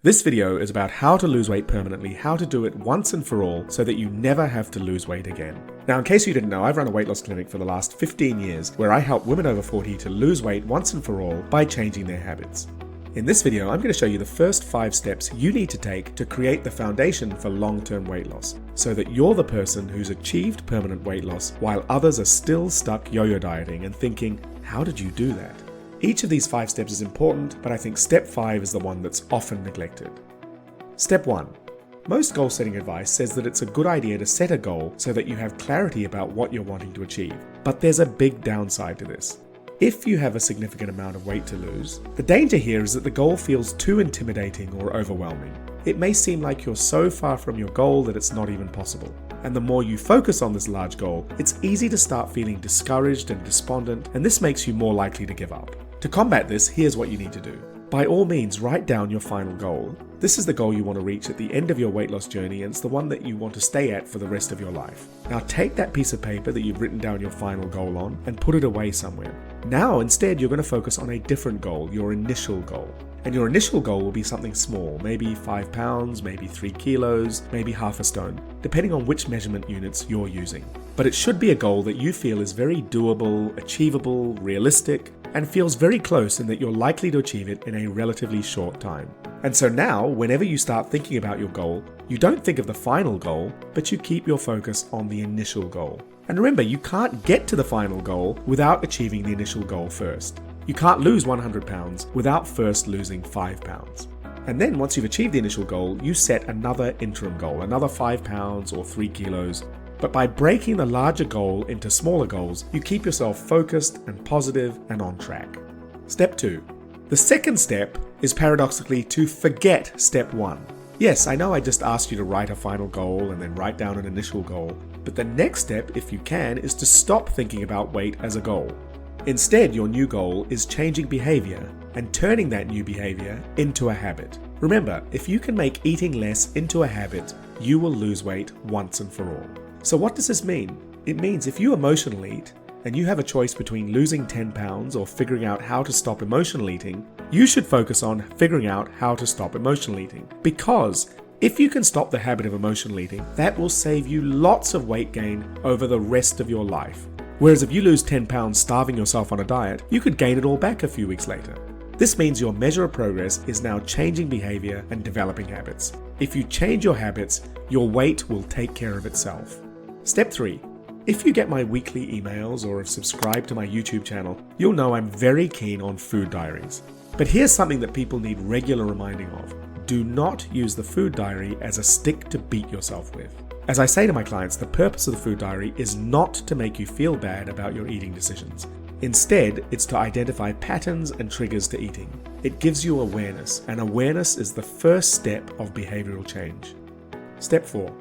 This video is about how to lose weight permanently, how to do it once and for all so that you never have to lose weight again. Now, in case you didn't know, I've run a weight loss clinic for the last 15 years where I help women over 40 to lose weight once and for all by changing their habits. In this video, I'm going to show you the first 5 steps you need to take to create the foundation for long-term weight loss so that you're the person who's achieved permanent weight loss while others are still stuck yo-yo dieting and thinking, how did you do that? Each of these 5 steps is important, but I think step 5 is the one that's often neglected. Step 1. Most goal setting advice says that it's a good idea to set a goal so that you have clarity about what you're wanting to achieve. But there's a big downside to this. If you have a significant amount of weight to lose, the danger here is that the goal feels too intimidating or overwhelming. It may seem like you're so far from your goal that it's not even possible. And the more you focus on this large goal, it's easy to start feeling discouraged and despondent, and this makes you more likely to give up. To combat this, here's what you need to do. By all means, write down your final goal. This is the goal you want to reach at the end of your weight loss journey, and it's the one that you want to stay at for the rest of your life. Now take that piece of paper that you've written down your final goal on and put it away somewhere. Now instead you're going to focus on a different goal, your initial goal. And your initial goal will be something small, maybe 5 pounds, maybe 3 kilos, maybe half a stone, depending on which measurement units you're using. But it should be a goal that you feel is very doable, achievable, realistic, and feels very close in that you're likely to achieve it in a relatively short time. And so now, whenever you start thinking about your goal, you don't think of the final goal, but you keep your focus on the initial goal. And remember, you can't get to the final goal without achieving the initial goal first. You can't lose 100 pounds without first losing 5 pounds. And then once you've achieved the initial goal, you set another interim goal, another 5 pounds or 3 kilos. But by breaking the larger goal into smaller goals, you keep yourself focused and positive and on track. Step 2. The second step is paradoxically to forget step 1. Yes, I know I just asked you to write a final goal and then write down an initial goal, but the next step, if you can, is to stop thinking about weight as a goal. Instead, your new goal is changing behavior and turning that new behavior into a habit. Remember, if you can make eating less into a habit, you will lose weight once and for all. So what does this mean? It means if you emotional eat, and you have a choice between losing 10 pounds or figuring out how to stop emotional eating, you should focus on figuring out how to stop emotional eating. Because if you can stop the habit of emotional eating, that will save you lots of weight gain over the rest of your life. Whereas if you lose 10 pounds starving yourself on a diet, you could gain it all back a few weeks later. This means your measure of progress is now changing behavior and developing habits. If you change your habits, your weight will take care of itself. Step 3. If you get my weekly emails or have subscribed to my YouTube channel, you'll know I'm very keen on food diaries. But here's something that people need regular reminding of. Do not use the food diary as a stick to beat yourself with. As I say to my clients, the purpose of the food diary is not to make you feel bad about your eating decisions. Instead, it's to identify patterns and triggers to eating. It gives you awareness, and awareness is the first step of behavioral change. Step 4.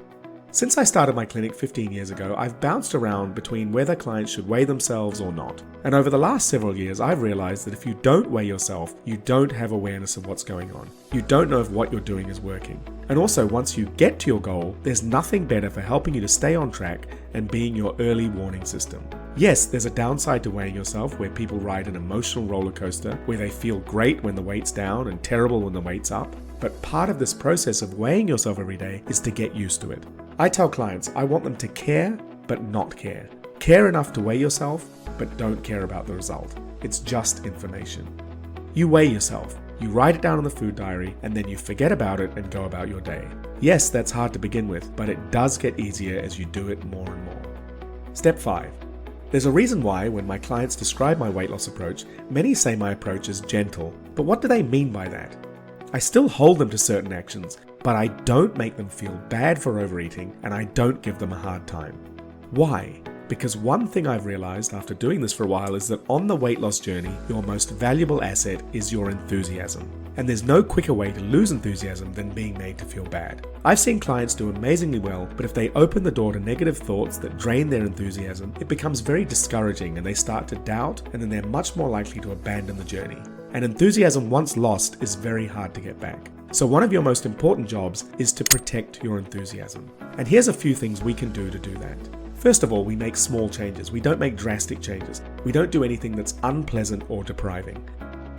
Since I started my clinic 15 years ago, I've bounced around between whether clients should weigh themselves or not. And over the last several years, I've realized that if you don't weigh yourself, you don't have awareness of what's going on. You don't know if what you're doing is working. And also, once you get to your goal, there's nothing better for helping you to stay on track and being your early warning system. Yes, there's a downside to weighing yourself where people ride an emotional roller coaster where they feel great when the weight's down and terrible when the weight's up. But part of this process of weighing yourself every day is to get used to it. I tell clients I want them to care, but not care. Care enough to weigh yourself, but don't care about the result. It's just information. You weigh yourself, you write it down in the food diary, and then you forget about it and go about your day. Yes, that's hard to begin with, but it does get easier as you do it more and more. Step 5. There's a reason why, when my clients describe my weight loss approach, many say my approach is gentle. But what do they mean by that? I still hold them to certain actions, but I don't make them feel bad for overeating, and I don't give them a hard time. Why? Because one thing I've realized after doing this for a while is that on the weight loss journey, your most valuable asset is your enthusiasm. And there's no quicker way to lose enthusiasm than being made to feel bad. I've seen clients do amazingly well, but if they open the door to negative thoughts that drain their enthusiasm, it becomes very discouraging and they start to doubt, and then they're much more likely to abandon the journey. And enthusiasm once lost is very hard to get back. So one of your most important jobs is to protect your enthusiasm. And here's a few things we can do to do that. First of all, we make small changes. We don't make drastic changes. We don't do anything that's unpleasant or depriving.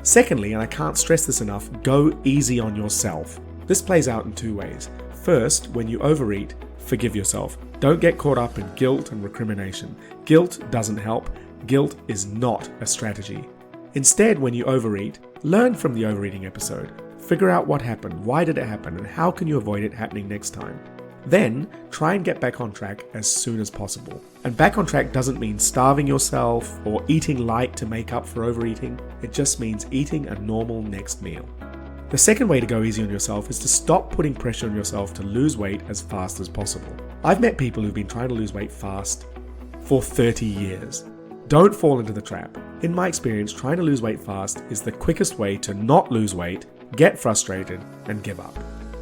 Secondly, and I can't stress this enough, go easy on yourself. This plays out in two ways. First, when you overeat, forgive yourself. Don't get caught up in guilt and recrimination. Guilt doesn't help. Guilt is not a strategy. Instead, when you overeat, learn from the overeating episode. Figure out what happened, why did it happen, and how can you avoid it happening next time. Then, try and get back on track as soon as possible. And back on track doesn't mean starving yourself or eating light to make up for overeating. It just means eating a normal next meal. The second way to go easy on yourself is to stop putting pressure on yourself to lose weight as fast as possible. I've met people who've been trying to lose weight fast for 30 years. Don't fall into the trap. In my experience, trying to lose weight fast is the quickest way to not lose weight, get frustrated, and give up.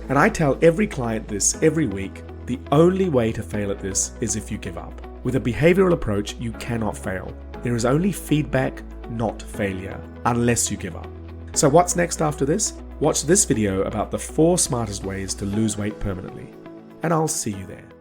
And I tell every client this every week, the only way to fail at this is if you give up. With a behavioral approach, you cannot fail. There is only feedback, not failure, unless you give up. So what's next after this? Watch this video about the 4 smartest ways to lose weight permanently. And I'll see you there.